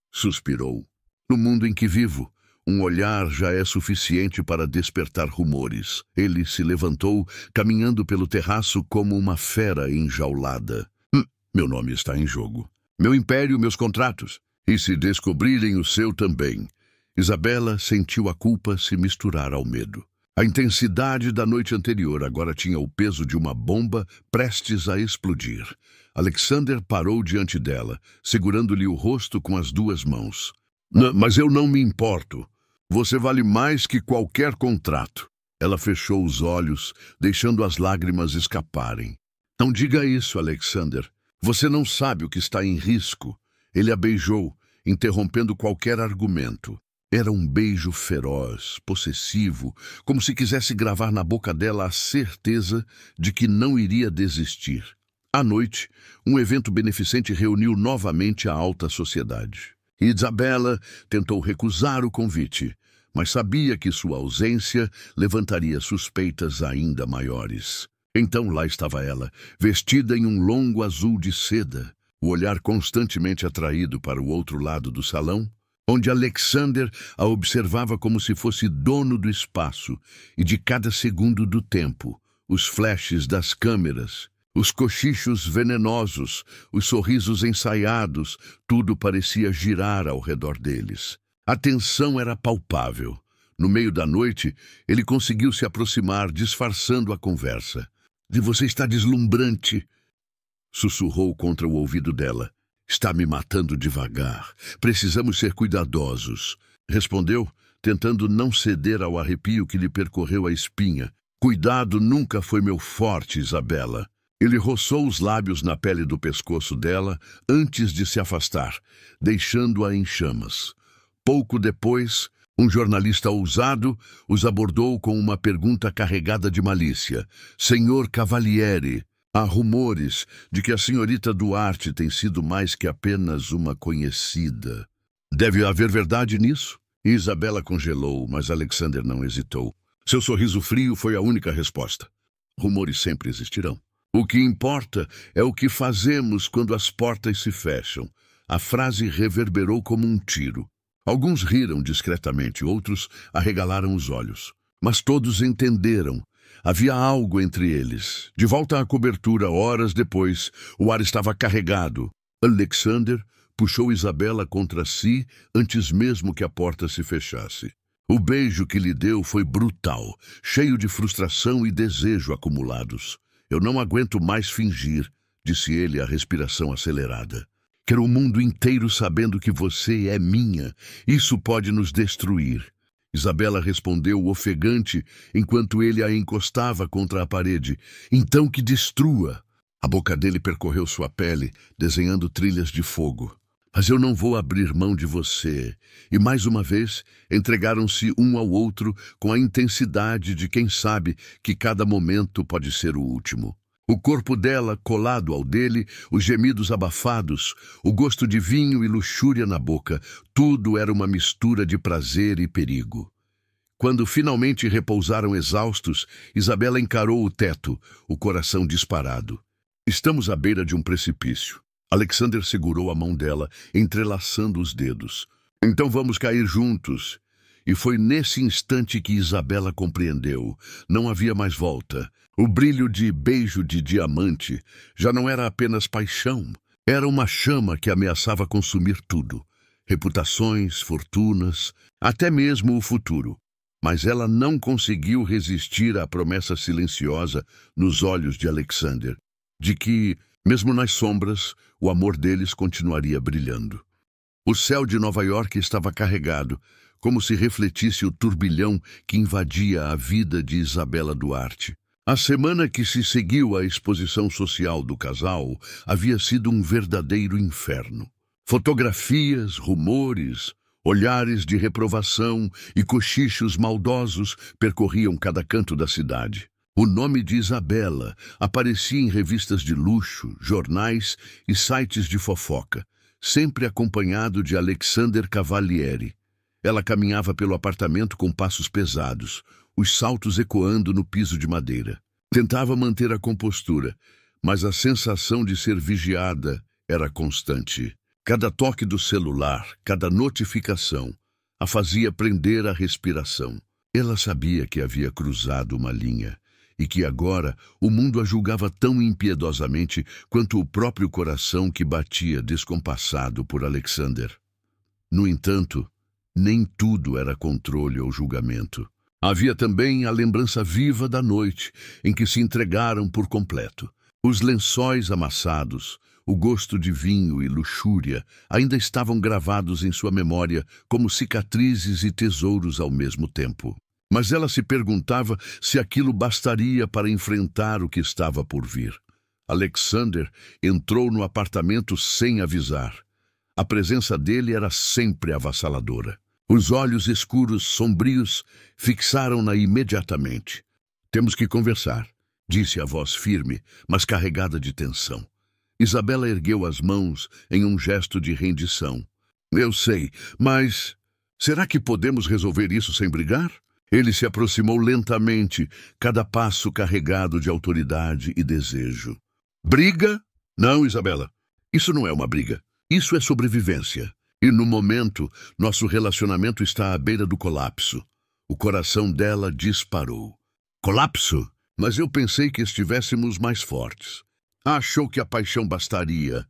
suspirou. No mundo em que vivo, um olhar já é suficiente para despertar rumores. Ele se levantou, caminhando pelo terraço como uma fera enjaulada. Meu nome está em jogo. Meu império, meus contratos. E se descobrirem o seu também. Isabela sentiu a culpa se misturar ao medo. A intensidade da noite anterior agora tinha o peso de uma bomba prestes a explodir. Alexander parou diante dela, segurando-lhe o rosto com as duas mãos. Mas eu não me importo. Você vale mais que qualquer contrato. Ela fechou os olhos, deixando as lágrimas escaparem. Não diga isso, Alexander. Você não sabe o que está em risco. Ele a beijou, interrompendo qualquer argumento. Era um beijo feroz, possessivo, como se quisesse gravar na boca dela a certeza de que não iria desistir. À noite, um evento beneficente reuniu novamente a alta sociedade. Isabela tentou recusar o convite, mas sabia que sua ausência levantaria suspeitas ainda maiores. Então lá estava ela, vestida em um longo azul de seda, o olhar constantemente atraído para o outro lado do salão, onde Alexander a observava como se fosse dono do espaço e de cada segundo do tempo, os flashes das câmeras, os cochichos venenosos, os sorrisos ensaiados, tudo parecia girar ao redor deles. A tensão era palpável. No meio da noite, ele conseguiu se aproximar, disfarçando a conversa. Você está deslumbrante, sussurrou contra o ouvido dela. Está me matando devagar. Precisamos ser cuidadosos, respondeu, tentando não ceder ao arrepio que lhe percorreu a espinha. Cuidado nunca foi meu forte, Isabela. Ele roçou os lábios na pele do pescoço dela antes de se afastar, deixando-a em chamas. Pouco depois, um jornalista ousado os abordou com uma pergunta carregada de malícia. Senhor Cavalieri, há rumores de que a senhorita Duarte tem sido mais que apenas uma conhecida. Deve haver verdade nisso? Isabela congelou, mas Alexander não hesitou. Seu sorriso frio foi a única resposta. Rumores sempre existirão. O que importa é o que fazemos quando as portas se fecham. A frase reverberou como um tiro. Alguns riram discretamente, outros arregalaram os olhos. Mas todos entenderam. Havia algo entre eles. De volta à cobertura, horas depois, o ar estava carregado. Alexander puxou Isabela contra si antes mesmo que a porta se fechasse. O beijo que lhe deu foi brutal, cheio de frustração e desejo acumulados. Eu não aguento mais fingir, disse ele, a respiração acelerada. Quero o mundo inteiro sabendo que você é minha. Isso pode nos destruir. Isabela respondeu ofegante enquanto ele a encostava contra a parede. Então que destrua. A boca dele percorreu sua pele, desenhando trilhas de fogo. Mas eu não vou abrir mão de você. E mais uma vez, entregaram-se um ao outro com a intensidade de quem sabe que cada momento pode ser o último. O corpo dela colado ao dele, os gemidos abafados, o gosto de vinho e luxúria na boca, tudo era uma mistura de prazer e perigo. Quando finalmente repousaram exaustos, Isabela encarou o teto, o coração disparado. Estamos à beira de um precipício. Alexander segurou a mão dela, entrelaçando os dedos. Então vamos cair juntos. E foi nesse instante que Isabela compreendeu. Não havia mais volta. O brilho de beijo de diamante já não era apenas paixão. Era uma chama que ameaçava consumir tudo. Reputações, fortunas, até mesmo o futuro. Mas ela não conseguiu resistir à promessa silenciosa nos olhos de Alexander, de que, mesmo nas sombras, o amor deles continuaria brilhando. O céu de Nova York estava carregado, como se refletisse o turbilhão que invadia a vida de Isabela Duarte. A semana que se seguiu à exposição social do casal havia sido um verdadeiro inferno. Fotografias, rumores, olhares de reprovação e cochichos maldosos percorriam cada canto da cidade. O nome de Isabela aparecia em revistas de luxo, jornais e sites de fofoca, sempre acompanhado de Alexander Cavalieri. Ela caminhava pelo apartamento com passos pesados, os saltos ecoando no piso de madeira. Tentava manter a compostura, mas a sensação de ser vigiada era constante. Cada toque do celular, cada notificação, a fazia prender a respiração. Ela sabia que havia cruzado uma linha e que agora o mundo a julgava tão impiedosamente quanto o próprio coração que batia descompassado por Alexander. No entanto, nem tudo era controle ou julgamento. Havia também a lembrança viva da noite em que se entregaram por completo. Os lençóis amassados, o gosto de vinho e luxúria ainda estavam gravados em sua memória como cicatrizes e tesouros ao mesmo tempo. Mas ela se perguntava se aquilo bastaria para enfrentar o que estava por vir. Alexander entrou no apartamento sem avisar. A presença dele era sempre avassaladora. Os olhos escuros, sombrios, fixaram-na imediatamente. "Temos que conversar", disse a voz firme, mas carregada de tensão. Isabela ergueu as mãos em um gesto de rendição. "Eu sei, mas será que podemos resolver isso sem brigar?" Ele se aproximou lentamente, cada passo carregado de autoridade e desejo. "Briga? Não, Isabela. Isso não é uma briga. Isso é sobrevivência. E no momento, nosso relacionamento está à beira do colapso." O coração dela disparou. "Colapso? Mas eu pensei que estivéssemos mais fortes." "Achou que a paixão bastaria?"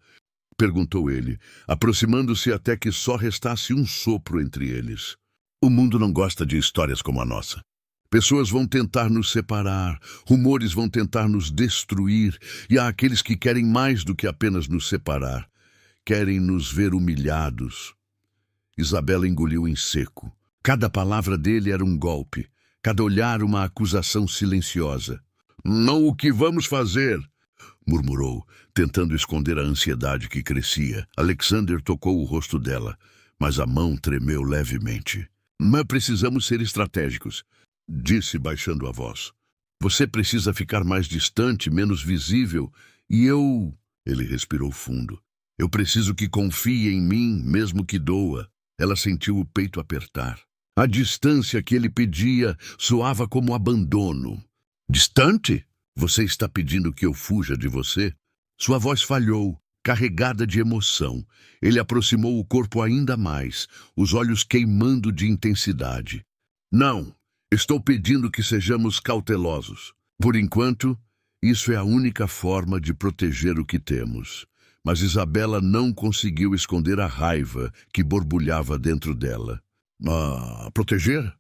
perguntou ele, aproximando-se até que só restasse um sopro entre eles. "O mundo não gosta de histórias como a nossa. Pessoas vão tentar nos separar, rumores vão tentar nos destruir, e há aqueles que querem mais do que apenas nos separar. Querem nos ver humilhados." Isabela engoliu em seco. Cada palavra dele era um golpe, cada olhar uma acusação silenciosa. "Não, o que vamos fazer?" murmurou, tentando esconder a ansiedade que crescia. Alexander tocou o rosto dela, mas a mão tremeu levemente. "Mas precisamos ser estratégicos", disse baixando a voz. "Você precisa ficar mais distante, menos visível, e eu..." Ele respirou fundo. "Eu preciso que confie em mim, mesmo que doa." Ela sentiu o peito apertar. A distância que ele pedia soava como abandono. "Distante? Você está pedindo que eu fuja de você?" Sua voz falhou, carregada de emoção. Ele aproximou o corpo ainda mais, os olhos queimando de intensidade. "Não, estou pedindo que sejamos cautelosos. Por enquanto, isso é a única forma de proteger o que temos." Mas Isabela não conseguiu esconder a raiva que borbulhava dentro dela. Proteger?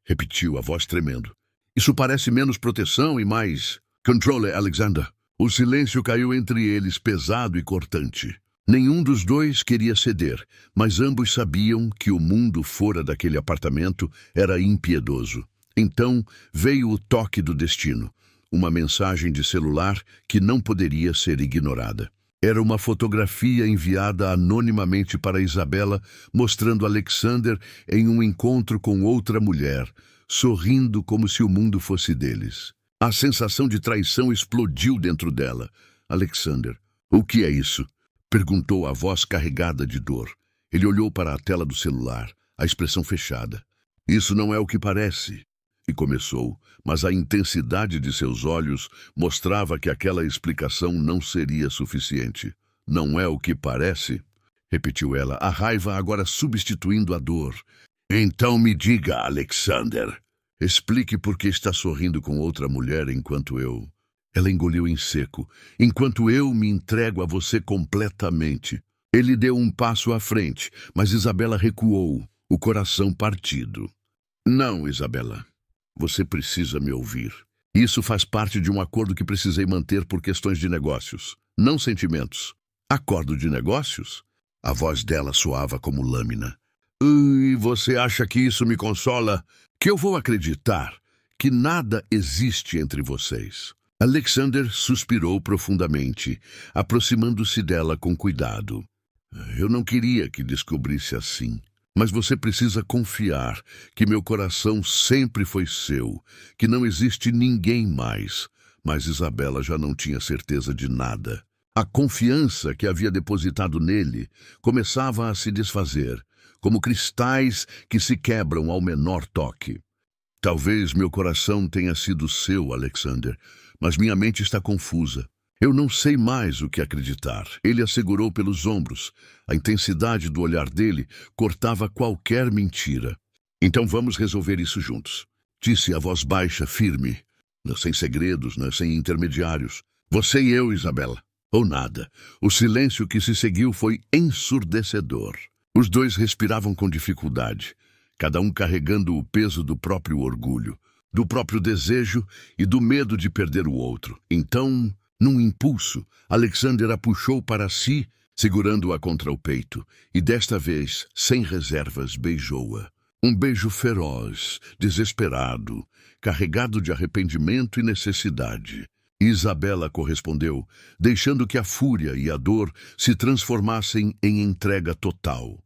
Repetiu, a voz tremendo. "Isso parece menos proteção e mais controle, Alexander." O silêncio caiu entre eles, pesado e cortante. Nenhum dos dois queria ceder, mas ambos sabiam que o mundo fora daquele apartamento era impiedoso. Então veio o toque do destino, uma mensagem de celular que não poderia ser ignorada. Era uma fotografia enviada anonimamente para Isabela, mostrando Alexander em um encontro com outra mulher, sorrindo como se o mundo fosse deles. A sensação de traição explodiu dentro dela. "Alexander, o que é isso?" perguntou a voz carregada de dor. Ele olhou para a tela do celular, a expressão fechada. "Isso não é o que parece." E começou, mas a intensidade de seus olhos mostrava que aquela explicação não seria suficiente. "Não é o que parece?" repetiu ela, a raiva agora substituindo a dor. "Então me diga, Alexander. Explique por que está sorrindo com outra mulher enquanto eu..." Ela engoliu em seco. "Enquanto eu me entrego a você completamente." Ele deu um passo à frente, mas Isabela recuou, o coração partido. "Não, Isabela. Você precisa me ouvir. Isso faz parte de um acordo que precisei manter por questões de negócios, não sentimentos." "Acordo de negócios?" A voz dela soava como lâmina. "E você acha que isso me consola? Que eu vou acreditar que nada existe entre vocês?" Alexander suspirou profundamente, aproximando-se dela com cuidado. "Eu não queria que descobrisse assim. Mas você precisa confiar que meu coração sempre foi seu, que não existe ninguém mais." Mas Isabela já não tinha certeza de nada. A confiança que havia depositado nele começava a se desfazer, como cristais que se quebram ao menor toque. "Talvez meu coração tenha sido seu, Alexander, mas minha mente está confusa. Eu não sei mais o que acreditar. Ele a segurou pelos ombros. A intensidade do olhar dele cortava qualquer mentira. Então vamos resolver isso juntos, disse a voz baixa, firme. Sem segredos, sem intermediários. Você e eu, Isabela. Ou nada. O silêncio que se seguiu foi ensurdecedor. Os dois respiravam com dificuldade, cada um carregando o peso do próprio orgulho, do próprio desejo e do medo de perder o outro. Então, num impulso, Alexander a puxou para si, segurando-a contra o peito, e desta vez, sem reservas, beijou-a. Um beijo feroz, desesperado, carregado de arrependimento e necessidade. Isabela correspondeu, deixando que a fúria e a dor se transformassem em entrega total.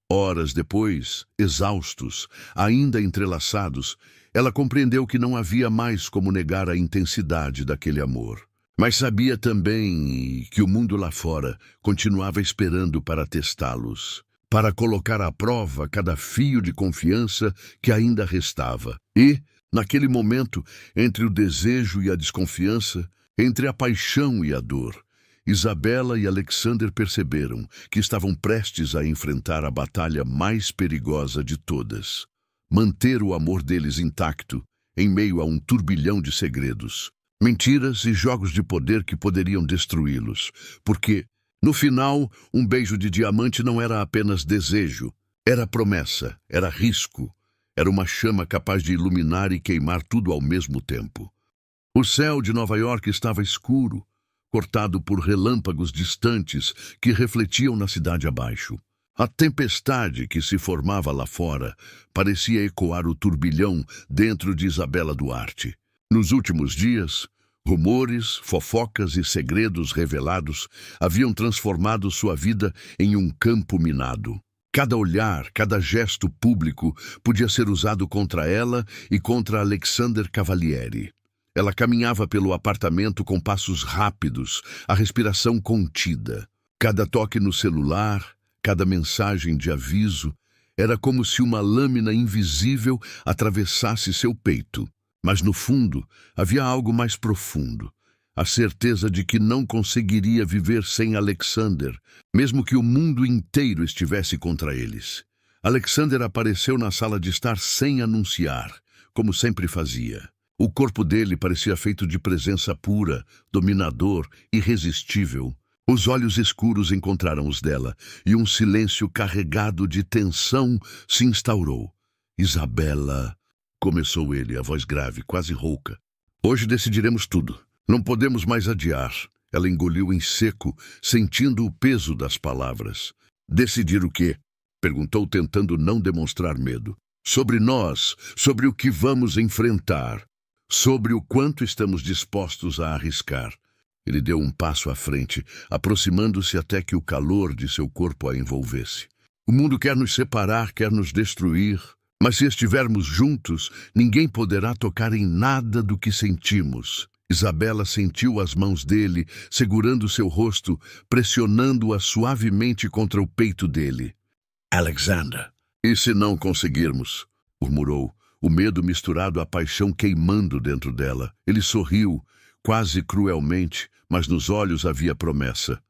Horas depois, exaustos, ainda entrelaçados, ela compreendeu que não havia mais como negar a intensidade daquele amor. Mas sabia também que o mundo lá fora continuava esperando para testá-los, para colocar à prova cada fio de confiança que ainda restava. E, naquele momento, entre o desejo e a desconfiança, entre a paixão e a dor, Isabela e Alexander perceberam que estavam prestes a enfrentar a batalha mais perigosa de todas. Manter o amor deles intacto, em meio a um turbilhão de segredos, mentiras e jogos de poder que poderiam destruí-los. Porque, no final, um beijo de diamante não era apenas desejo, era promessa, era risco, era uma chama capaz de iluminar e queimar tudo ao mesmo tempo. O céu de Nova York estava escuro, cortado por relâmpagos distantes que refletiam na cidade abaixo. A tempestade que se formava lá fora parecia ecoar o turbilhão dentro de Isabela Duarte. Nos últimos dias, rumores, fofocas e segredos revelados haviam transformado sua vida em um campo minado. Cada olhar, cada gesto público podia ser usado contra ela e contra Alexander Cavalieri. Ela caminhava pelo apartamento com passos rápidos, a respiração contida. Cada toque no celular, cada mensagem de aviso, era como se uma lâmina invisível atravessasse seu peito. Mas no fundo, havia algo mais profundo. A certeza de que não conseguiria viver sem Alexander, mesmo que o mundo inteiro estivesse contra eles. Alexander apareceu na sala de estar sem anunciar, como sempre fazia. O corpo dele parecia feito de presença pura, dominador, irresistível. Os olhos escuros encontraram os dela, e um silêncio carregado de tensão se instaurou. Isabela, começou ele, a voz grave, quase rouca. Hoje decidiremos tudo. Não podemos mais adiar. Ela engoliu em seco, sentindo o peso das palavras. Decidir o quê? Perguntou, tentando não demonstrar medo. Sobre nós, sobre o que vamos enfrentar. Sobre o quanto estamos dispostos a arriscar. Ele deu um passo à frente, aproximando-se até que o calor de seu corpo a envolvesse. O mundo quer nos separar, quer nos destruir, mas se estivermos juntos, ninguém poderá tocar em nada do que sentimos. Isabela sentiu as mãos dele, segurando seu rosto, pressionando-a suavemente contra o peito dele. Alexander. E se não conseguirmos? Murmurou. O medo misturado à paixão queimando dentro dela. Ele sorriu, quase cruelmente, mas nos olhos havia promessa.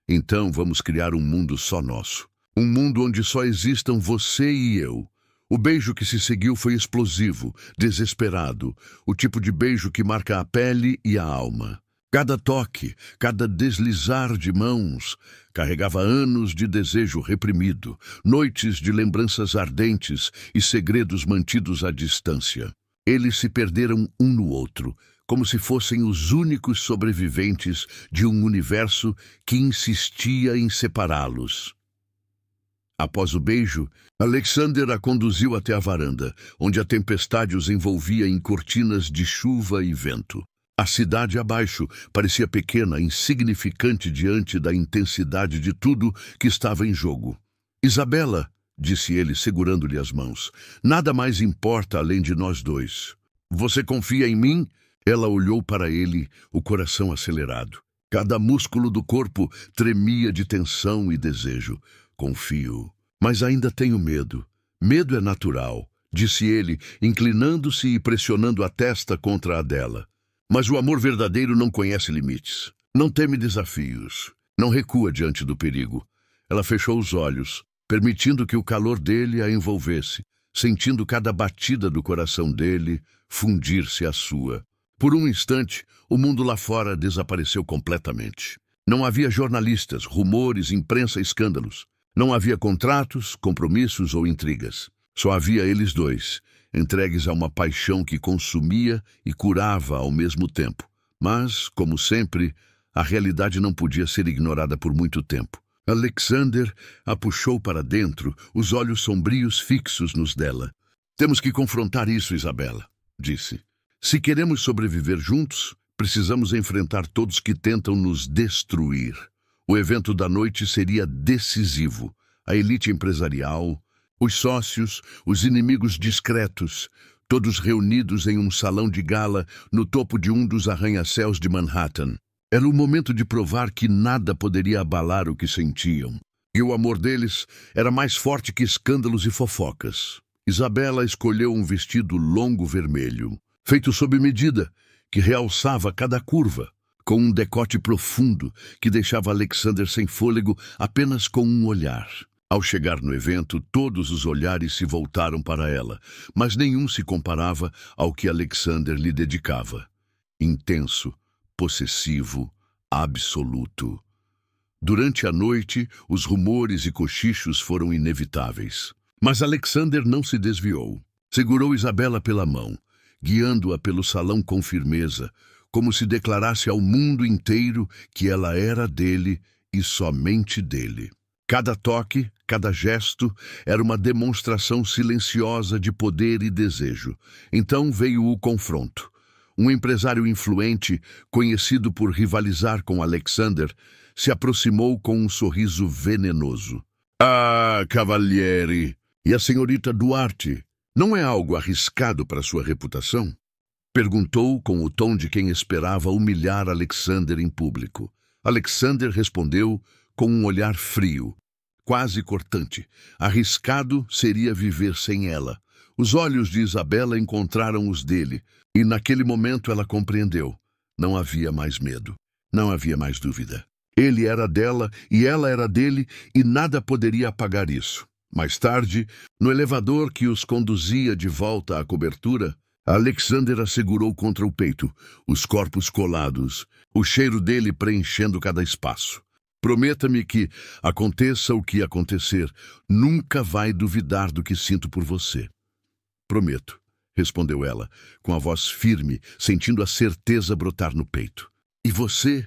Então vamos criar um mundo só nosso. Um mundo onde só existam você e eu. O beijo que se seguiu foi explosivo, desesperado, o tipo de beijo que marca a pele e a alma. Cada toque, cada deslizar de mãos, carregava anos de desejo reprimido, noites de lembranças ardentes e segredos mantidos à distância. Eles se perderam um no outro, como se fossem os únicos sobreviventes de um universo que insistia em separá-los. Após o beijo, Alexander a conduziu até a varanda, onde a tempestade os envolvia em cortinas de chuva e vento. A cidade abaixo parecia pequena, insignificante diante da intensidade de tudo que estava em jogo. Isabela, disse ele, segurando-lhe as mãos, nada mais importa além de nós dois. Você confia em mim? Ela olhou para ele, o coração acelerado. Cada músculo do corpo tremia de tensão e desejo. Confio, mas ainda tenho medo. Medo é natural, disse ele, inclinando-se e pressionando a testa contra a dela. Mas o amor verdadeiro não conhece limites. Não teme desafios. Não recua diante do perigo. Ela fechou os olhos, permitindo que o calor dele a envolvesse, sentindo cada batida do coração dele fundir-se à sua. Por um instante, o mundo lá fora desapareceu completamente. Não havia jornalistas, rumores, imprensa, escândalos. Não havia contratos, compromissos ou intrigas. Só havia eles dois, entregues a uma paixão que consumia e curava ao mesmo tempo. Mas, como sempre, a realidade não podia ser ignorada por muito tempo. Alexander a puxou para dentro, os olhos sombrios fixos nos dela. Temos que confrontar isso, Isabela, disse. Se queremos sobreviver juntos, precisamos enfrentar todos que tentam nos destruir. O evento da noite seria decisivo. A elite empresarial, os sócios, os inimigos discretos, todos reunidos em um salão de gala no topo de um dos arranha-céus de Manhattan. Era o momento de provar que nada poderia abalar o que sentiam. E o amor deles era mais forte que escândalos e fofocas. Isabela escolheu um vestido longo vermelho, feito sob medida, que realçava cada curva, com um decote profundo que deixava Alexander sem fôlego apenas com um olhar. Ao chegar no evento, todos os olhares se voltaram para ela, mas nenhum se comparava ao que Alexander lhe dedicava. Intenso, possessivo, absoluto. Durante a noite, os rumores e cochichos foram inevitáveis. Mas Alexander não se desviou. Segurou Isabela pela mão, guiando-a pelo salão com firmeza, como se declarasse ao mundo inteiro que ela era dele e somente dele. Cada toque, cada gesto era uma demonstração silenciosa de poder e desejo. Então veio o confronto. Um empresário influente, conhecido por rivalizar com Alexander, se aproximou com um sorriso venenoso. Ah, Cavalieri! E a senhorita Duarte? Não é algo arriscado para sua reputação? Perguntou com o tom de quem esperava humilhar Alexander em público. Alexander respondeu com um olhar frio, quase cortante. Arriscado seria viver sem ela. Os olhos de Isabela encontraram os dele, e naquele momento ela compreendeu. Não havia mais medo, não havia mais dúvida. Ele era dela e ela era dele, e nada poderia apagar isso. Mais tarde, no elevador que os conduzia de volta à cobertura, Alexander a segurou contra o peito, os corpos colados, o cheiro dele preenchendo cada espaço. Prometa-me que, aconteça o que acontecer, nunca vai duvidar do que sinto por você. Prometo, respondeu ela, com a voz firme, sentindo a certeza brotar no peito. E você?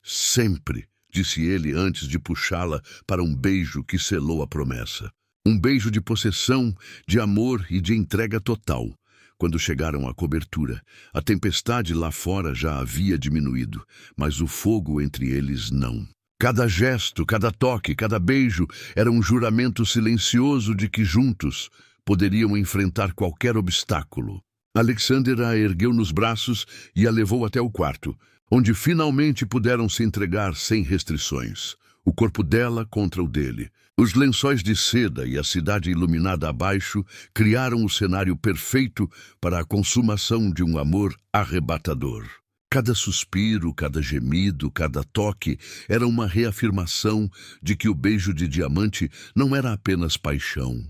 Sempre, disse ele antes de puxá-la para um beijo que selou a promessa. Um beijo de possessão, de amor e de entrega total. Quando chegaram à cobertura, a tempestade lá fora já havia diminuído, mas o fogo entre eles não. Cada gesto, cada toque, cada beijo era um juramento silencioso de que juntos poderiam enfrentar qualquer obstáculo. Alexander a ergueu nos braços e a levou até o quarto, onde finalmente puderam se entregar sem restrições. O corpo dela contra o dele. Os lençóis de seda e a cidade iluminada abaixo criaram o cenário perfeito para a consumação de um amor arrebatador. Cada suspiro, cada gemido, cada toque era uma reafirmação de que o beijo de diamante não era apenas paixão.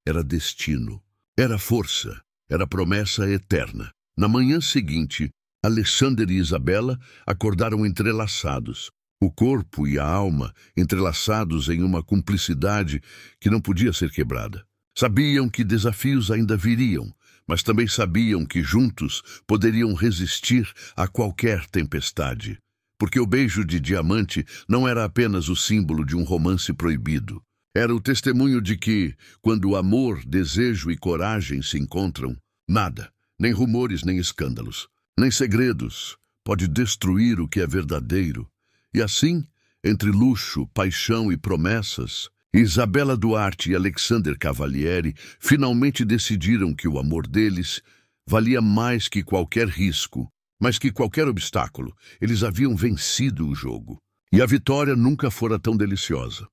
Era destino, era força, era promessa eterna. Na manhã seguinte, Alexander e Isabela acordaram entrelaçados, o corpo e a alma entrelaçados em uma cumplicidade que não podia ser quebrada. Sabiam que desafios ainda viriam, mas também sabiam que juntos poderiam resistir a qualquer tempestade. Porque o beijo de diamante não era apenas o símbolo de um romance proibido. Era o testemunho de que, quando amor, desejo e coragem se encontram, nada, nem rumores nem escândalos, nem segredos, pode destruir o que é verdadeiro. E assim, entre luxo, paixão e promessas, Isabela Duarte e Alexander Cavalieri finalmente decidiram que o amor deles valia mais que qualquer risco, mais que qualquer obstáculo. Eles haviam vencido o jogo. E a vitória nunca fora tão deliciosa.